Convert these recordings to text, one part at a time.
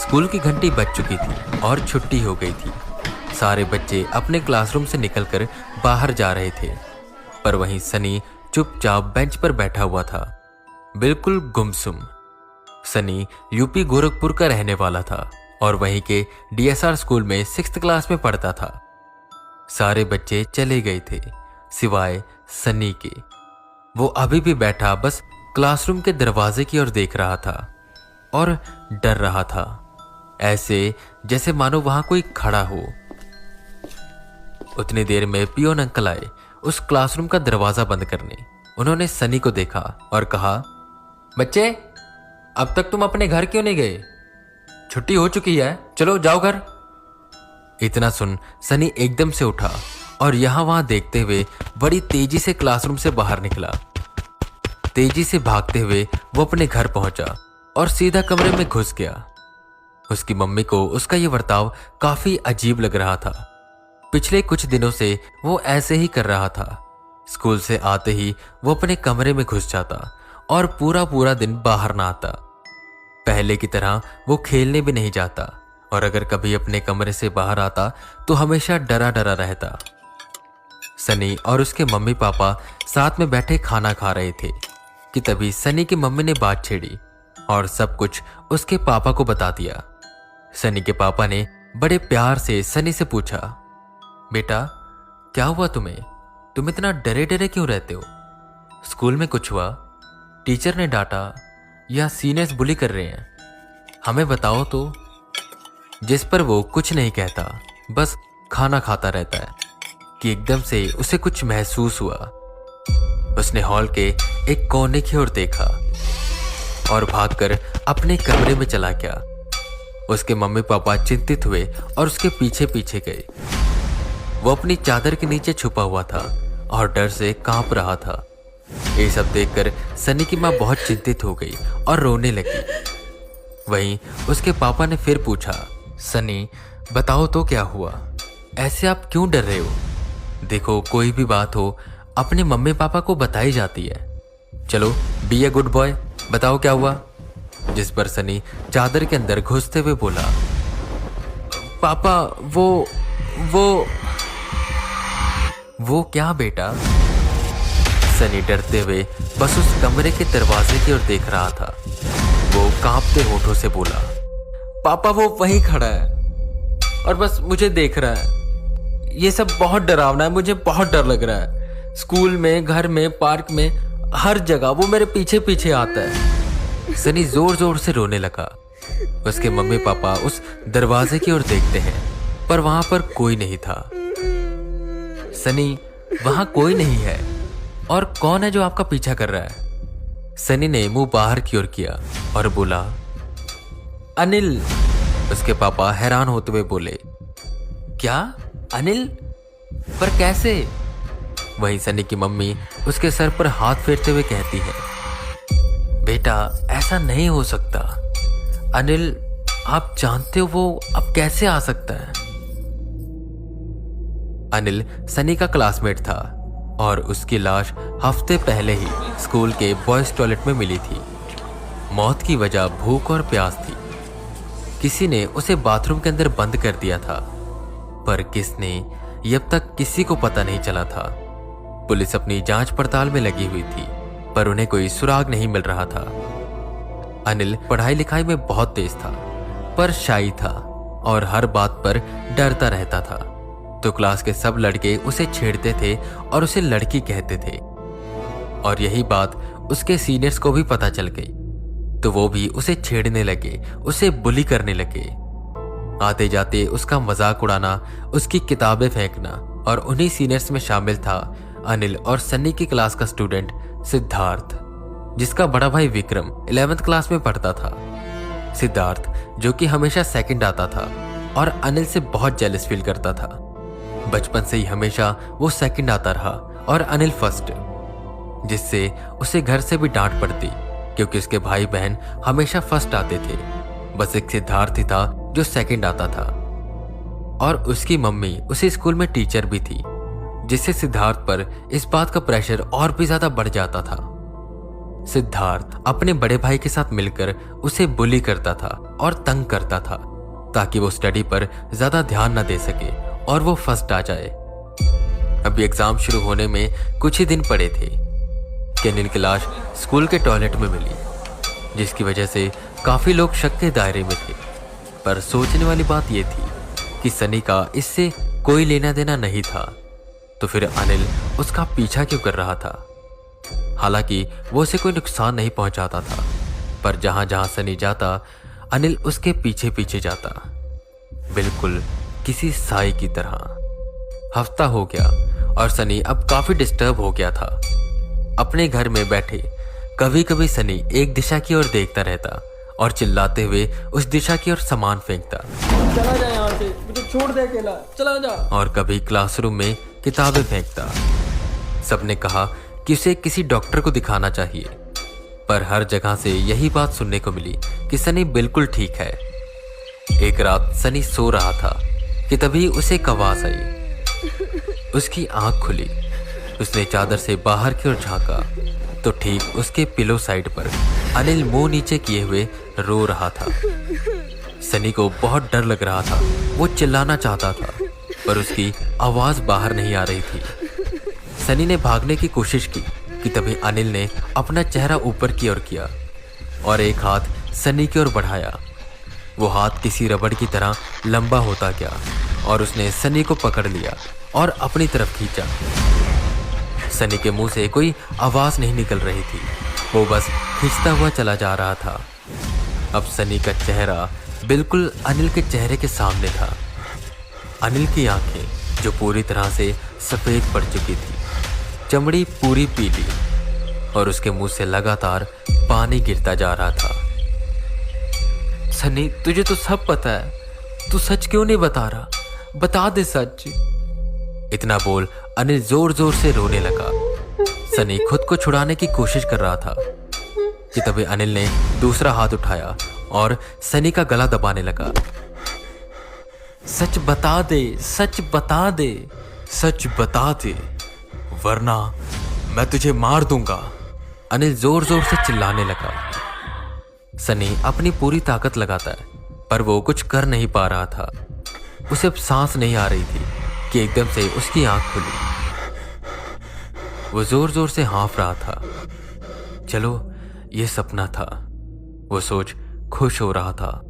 School की घंटी बज चुकी थी और छुट्टी हो गई थी। सारे बच्चे अपने क्लासरूम से निकलकर बाहर जा रहे थे, पर वहीं सनी चुपचाप बेंच पर बैठा हुआ था, बिल्कुल गुमसुम। सनी यूपी गोरखपुर का रहने वाला था और वहीं के डीएसआर स्कूल में 6th क्लास में पढ़ता था। सारे बच्चे चले गए थे सिवाय सनी के। वो अभी भी बैठा बस क्लासरूम के दरवाजे की ओर देख रहा था और डर रहा था, ऐसे जैसे मानो वहां कोई खड़ा हो। उतनी देर में पियोन अंकल आए उस क्लासरूम का दरवाजा बंद करने। उन्होंने सनी को देखा और कहा, बच्चे अब तक तुम अपने घर क्यों नहीं गए? छुट्टी हो चुकी है, चलो जाओ घर। इतना सुन सनी एकदम से उठा और यहां वहां देखते हुए बड़ी तेजी से क्लासरूम से बाहर निकला। तेजी से भागते हुए वो अपने घर पहुंचा और सीधा कमरे में घुस गया। उसकी मम्मी को उसका ये बर्ताव काफी अजीब लग रहा था। पिछले कुछ दिनों से वो ऐसे ही कर रहा था। स्कूल से आते ही वो अपने कमरे में घुस जाता और पूरा पूरा दिन बाहर ना आता। पहले की तरह वो खेलने भी नहीं जाता और अगर कभी अपने कमरे से बाहर आता तो हमेशा डरा डरा रहता। सनी और उसके मम्मी पापा साथ में बैठे खाना खा रहे थे कि तभी सनी की मम्मी ने बात छेड़ी और सब कुछ उसके पापा को बता दिया। सनी के पापा ने बड़े प्यार से सनी से पूछा, बेटा क्या हुआ तुम्हें? तुम इतना डरे डरे क्यों रहते हो? स्कूल में कुछ हुआ? टीचर ने डांटा या सीनियर्स बुली कर रहे हैं? हमें बताओ तो। जिस पर वो कुछ नहीं कहता, बस खाना खाता रहता है कि एकदम से उसे कुछ महसूस हुआ। उसने हॉल के एक कोने की ओर देखा और भागकर अपने कमरे में चला गया। उसके मम्मी पापा चिंतित हुए और उसके पीछे पीछे गए। वो अपनी चादर के नीचे छुपा हुआ था और डर से कांप रहा था। ये सब देखकर सनी की मां बहुत चिंतित हो गई और रोने लगी। वहीं उसके पापा ने फिर पूछा, सनी बताओ तो क्या हुआ? ऐसे आप क्यों डर रहे हो? देखो कोई भी बात हो अपने मम्मी पापा को बताई जाती है। चलो बी ए गुड बॉय, बताओ क्या हुआ? जिस पर सनी चादर के अंदर घुसते हुए बोला, पापा वो क्या बेटा? सनी डरते हुए बस उस कमरे के दरवाजे की ओर देख रहा था। वो कांपते होठों से बोला, पापा वो वहीं खड़ा है और बस मुझे देख रहा है। ये सब बहुत डरावना है, मुझे बहुत डर लग रहा है। स्कूल में, घर में, पार्क में, हर जगह वो मेरे पीछे पीछे आता है। सनी जोर जोर से रोने लगा। उसके मम्मी पापा उस दरवाजे की ओर देखते हैं पर वहां पर कोई नहीं था। सनी वहां कोई नहीं है और कौन है जो आपका पीछा कर रहा है? सनी ने मुंह बाहर की ओर किया और बोला, अनिल। उसके पापा हैरान होते हुए बोले, क्या अनिल? पर कैसे? वहीं सनी की मम्मी उसके सर पर हाथ फेरते हुए कहती है, बेटा ऐसा नहीं हो सकता। अनिल आप जानते हो वो अब कैसे आ सकता है? अनिल सनी का क्लासमेट था और उसकी लाश हफ्ते पहले ही स्कूल के बॉयज टॉयलेट में मिली थी। मौत की वजह भूख और प्यास थी। किसी ने उसे बाथरूम के अंदर बंद कर दिया था, पर किसने ये अब तक किसी को पता नहीं चला था। पुलिस अपनी जांच पड़ताल में लगी हुई थी पर उन्हें कोई सुराग नहीं मिल रहा था। अनिल पढ़ाई लिखाई में बहुत तेज था पर शाई था और हर बात पर डरता रहता था। तो क्लास के सब लड़के उसे छेड़ते थे और उसे लड़की कहते थे और यही बात उसके सीनियर्स को भी पता चल गई तो वो भी उसे छेड़ने लगे, उसे बुली करने लगे। आते जाते उसका मजाक उड़ाना, उसकी किताबें फेंकना और उन्हीं सीनियर्स में शामिल था अनिल और सन्नी की क्लास का स्टूडेंट सिद्धार्थ, जिसका बड़ा भाई विक्रम 11th क्लास में पढ़ता था। सिद्धार्थ जो कि हमेशा सेकंड आता था और अनिल से बहुत जेलस फील करता था। बचपन से ही हमेशा वो सेकंड आता रहा और अनिल फर्स्ट, जिससे उसे घर से भी डांट पड़ती क्योंकि उसके भाई बहन हमेशा फर्स्ट आते थे। बस एक सिद्धार्थ ही था जो सेकंड आता था और उसकी मम्मी उसी स्कूल में टीचर भी थी, जिससे सिद्धार्थ पर इस बात का प्रेशर और भी ज्यादा बढ़ जाता था। सिद्धार्थ अपने बड़े भाई के साथ मिलकर उसे बुली करता था और तंग करता था ताकि वो स्टडी पर ज्यादा ध्यान न दे सके और वो फर्स्ट आ जाए। अभी एग्जाम शुरू होने में कुछ ही दिन पड़े थे कि अनिल की लाश स्कूल के टॉयलेट में मिली, जिसकी वजह से काफी लोग शक के दायरे में थे। पर सोचने वाली बात यह थी कि सनी का इससे कोई लेना देना नहीं था, तो फिर अनिल उसका पीछा क्यों कर रहा था? हालांकि वो उसे कोई नुकसान नहीं पहुंचाता था, पर जहां जहां सनी जाता अनिल उसके पीछे पीछे जाता, बिल्कुल किसी साई की तरह। हफ्ता हो गया और सनी अब काफी डिस्टर्ब हो गया था। अपने घर में बैठे कभी कभी सनी एक दिशा की ओर देखता रहता और चिल्लाते हुए उस दिशा की ओर सामान फेंकता, चला जा यहाँ से, मुझे छोड़ दे अकेला, चला जा। और कभी क्लासरूम में किताबें फेंकता। सबने कहा कि उसे किसी डॉक्टर को दिखाना चाहिए, पर हर जगह से यही बात सुनने को मिली कि सनी बिल्कुल ठीक है। एक रात सनी सो रहा था कि तभी उसे एक आवाज आई। उसकी आंख खुली, उसने चादर से बाहर की ओर झांका तो ठीक उसके पिलो साइड पर अनिल मुंह नीचे किए हुए रो रहा था। सनी को बहुत डर लग रहा था। वो चिल्लाना चाहता था पर उसकी आवाज बाहर नहीं आ रही थी। सनी ने भागने की कोशिश की कि तभी अनिल ने अपना चेहरा ऊपर की ओर किया और एक हाथ सनी की ओर बढ़ाया। वो हाथ किसी रबड़ की तरह लंबा होता गया और उसने सनी को पकड़ लिया और अपनी तरफ खींचा। सनी के मुंह से कोई आवाज नहीं निकल रही थी, वो बस खींचता हुआ चला जा रहा था। अब सनी का चेहरा बिल्कुल अनिल के चेहरे के सामने था। अनिल की आंखें जो पूरी तरह से सफेद पड़ चुकी थी, चमड़ी पूरी पीली, और उसके मुंह से लगातार पानी गिरता जा रहा था। सनी, तुझे तो सब पता है, तू सच क्यों नहीं बता रहा? बता दे सच। इतना बोल अनिल जोर जोर से रोने लगा। सनी खुद को छुड़ाने की कोशिश कर रहा था कि तभी अनिल ने दूसरा हाथ उठाया और सनी का गला दबाने लगा। सच बता दे, सच बता दे, सच बता दे, वरना मैं तुझे मार दूंगा। अनिल जोर जोर से चिल्लाने लगा। सनी अपनी पूरी ताकत लगाता है पर वो कुछ कर नहीं पा रहा था। उसे अब सांस नहीं आ रही थी कि एकदम से उसकी आंख खुली। वो जोर जोर से हाँफ रहा था। चलो ये सपना था, वो सोच खुश हो रहा था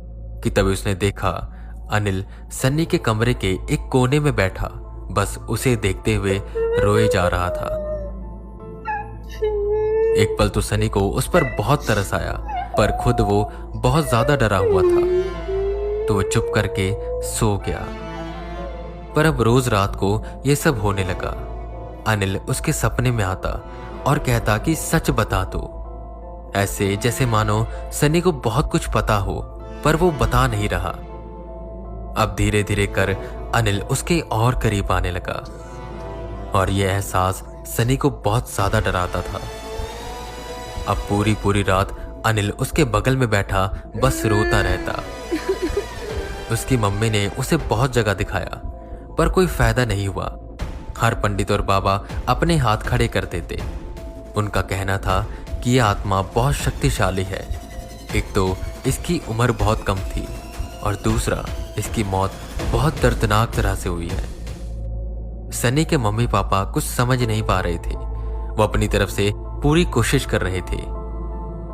कि तभी उसने देखा अनिल सन्नी के कमरे के एक कोने में बैठा बस उसे देखते हुए रोए जा रहा था। एक पल तो सनी को उस पर बहुत तरस आया, पर खुद वो बहुत ज्यादा डरा हुआ था तो वो चुप करके सो गया। पर अब रोज रात को ये सब होने लगा। अनिल उसके सपने में आता और कहता कि सच बता दो, ऐसे जैसे मानो सनी को बहुत कुछ पता हो पर वो बता नहीं रहा। अब धीरे धीरे कर अनिल उसके और करीब आने लगा और यह एहसास सनी को बहुत ज्यादा डराता था। अब पूरी पूरी रात अनिल उसके बगल में बैठा बस रोता रहता। उसकी मम्मी ने उसे बहुत जगह दिखाया पर कोई फायदा नहीं हुआ। हर पंडित और बाबा अपने हाथ खड़े कर देते। उनका कहना था कि यह आत्मा बहुत शक्तिशाली है। एक तो इसकी उम्र बहुत कम थी और दूसरा इसकी मौत बहुत दर्दनाक तरह से हुई है। सनी के मम्मी पापा कुछ समझ नहीं पा रहे थे। वो अपनी तरफ से पूरी कोशिश कर रहे थे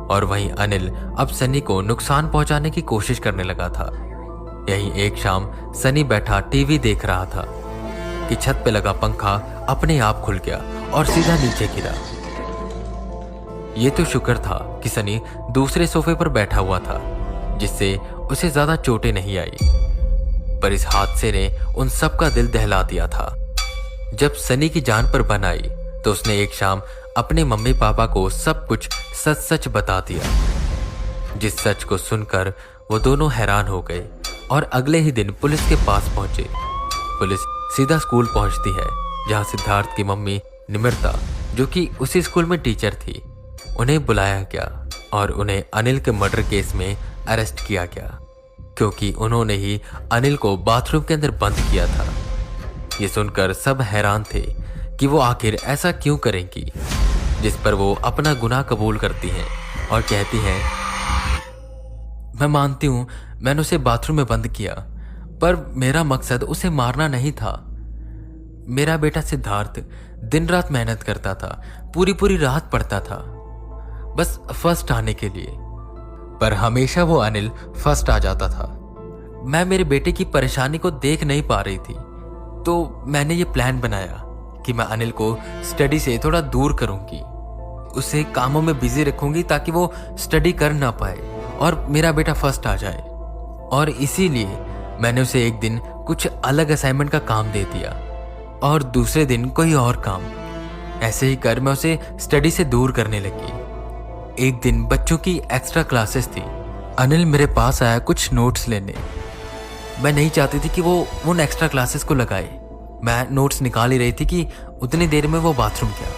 और वहीं अनिल अब सनी को नुकसान पहुंचाने की कोशिश करने लगा था। यहीं एक शाम सनी बैठा टीवी देख रहा था कि छत पे लगा पंखा अपने आप खुल गया और सीधा नीचे गिरा। ये तो शुक्र था कि सनी दूसरे सोफे पर बैठा हुआ था जिससे उसे ज्यादा चोटें नहीं आई, पर इस हादसे ने उन सब का दिल दहला दिया था। जब सनी की जान पर बन आई तो उसने एक शाम अपने मम्मी पापा को सब कुछ सच सच बता दिया। जिस सच को सुनकर वो दोनों हैरान हो गए और अगले ही दिन पुलिस के पास पहुंचे। पुलिस सीधा स्कूल पहुंचती है जहां सिद्धार्थ की मम्मी निमिर्ता, जो कि उसी स्कूल में टीचर थी, उन्हें बुलाया गया और उन्हें अनिल के मर्डर केस में अरेस्ट किया गया क्योंकि उन्होंने ही अनिल को बाथरूम के अंदर बंद किया था। ये सुनकर सब हैरान थे कि वो आखिर ऐसा क्यों करेंगी। जिस पर वो अपना गुनाह कबूल करती हैं और कहती हैं, मैं मानती हूं मैंने उसे बाथरूम में बंद किया, पर मेरा मकसद उसे मारना नहीं था। मेरा बेटा सिद्धार्थ दिन रात मेहनत करता था, पूरी पूरी रात पढ़ता था, बस फर्स्ट आने के लिए। पर हमेशा वो अनिल फर्स्ट आ जाता था। मैं मेरे बेटे की परेशानी को देख नहीं पा रही थी, तो मैंने ये प्लान बनाया कि मैं अनिल को स्टडी से थोड़ा दूर करूंगी, उसे कामों में बिजी रखूंगी ताकि वो स्टडी कर ना पाए और मेरा बेटा फर्स्ट आ जाए। और इसीलिए मैंने उसे एक दिन कुछ अलग असाइनमेंट का काम दे दिया और दूसरे दिन कोई और काम। ऐसे ही कर मैं उसे स्टडी से दूर करने लगी। एक दिन बच्चों की एक्स्ट्रा क्लासेस थी। अनिल मेरे पास आया कुछ नोट्स लेने। मैं नहीं चाहती थी कि वो उन एक्स्ट्रा क्लासेस को लगाए। मैं नोट्स निकाल ही रही थी कि उतनी देर में वो बाथरूम गया।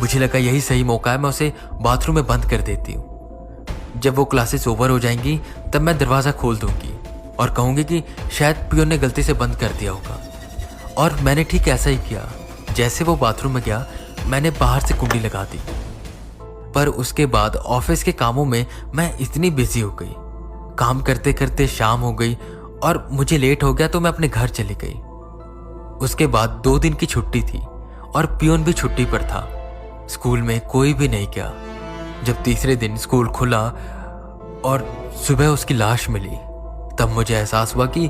मुझे लगा यही सही मौका है, मैं उसे बाथरूम में बंद कर देती हूँ। जब वो क्लासेस ओवर हो जाएंगी तब मैं दरवाज़ा खोल दूंगी और कहूँगी कि शायद पियोन ने गलती से बंद कर दिया होगा। और मैंने ठीक ऐसा ही किया। जैसे वो बाथरूम में गया मैंने बाहर से कुंडी लगा दी। पर उसके बाद ऑफिस के कामों में मैं इतनी बिजी हो गई, काम करते करते शाम हो गई और मुझे लेट हो गया, तो मैं अपने घर चली गई। उसके बाद 2 दिन की छुट्टी थी और पियोन भी छुट्टी पर था। स्कूल में कोई भी नहीं गया। जब तीसरे दिन स्कूल खुला और सुबह उसकी लाश मिली, तब मुझे एहसास हुआ कि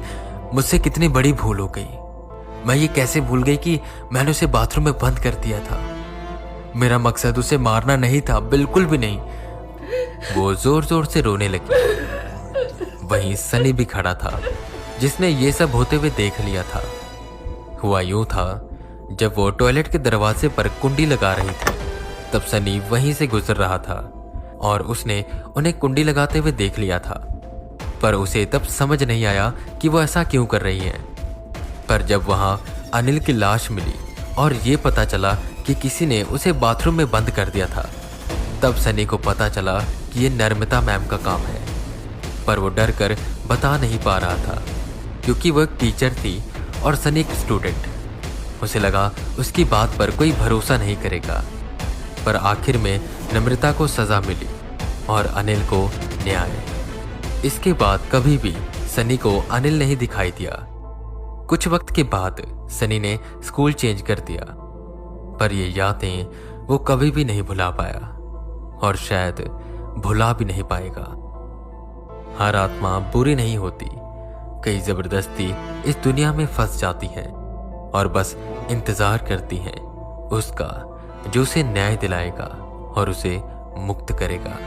मुझसे कितनी बड़ी भूल हो गई। मैं ये कैसे भूल गई कि मैंने उसे बाथरूम में बंद कर दिया था। मेरा मकसद उसे मारना नहीं था, बिल्कुल भी नहीं। वो जोर जोर से रोने लगी। वहीं सनी भी खड़ा था, जिसने ये सब होते हुए देख लिया था। हुआ यूं था, जब वो टॉयलेट के दरवाजे पर कुंडी लगा रही थी, तब सनी वहीं से गुजर रहा था और उसने उन्हें कुंडी लगाते हुए देख लिया था। पर उसे तब समझ नहीं आया कि वो ऐसा क्यों कर रही है। पर जब वहां अनिल की लाश मिली और ये पता चला कि किसी ने उसे बाथरूम में बंद कर दिया था, तब सनी को पता चला कि ये नर्मदा मैम का काम है। पर वो डर कर बता नहीं पा रहा था, क्योंकि वो एक टीचर थी और सनी एक स्टूडेंट। उसे लगा उसकी बात पर कोई भरोसा नहीं करेगा। पर आखिर में नम्रता को सजा मिली और अनिल को न्याय। इसके बाद कभी भी सनी को अनिल नहीं दिखाई दिया। कुछ वक्त के बाद सनी ने स्कूल चेंज कर दिया, पर ये यादें वो कभी भी नहीं भुला पाया और शायद भुला भी नहीं पाएगा। हर आत्मा बुरी नहीं होती, कई जबरदस्ती इस दुनिया में फंस जाती हैं और बस इंतजार करती हैं उसका जो उसे न्याय दिलाएगा और उसे मुक्त करेगा।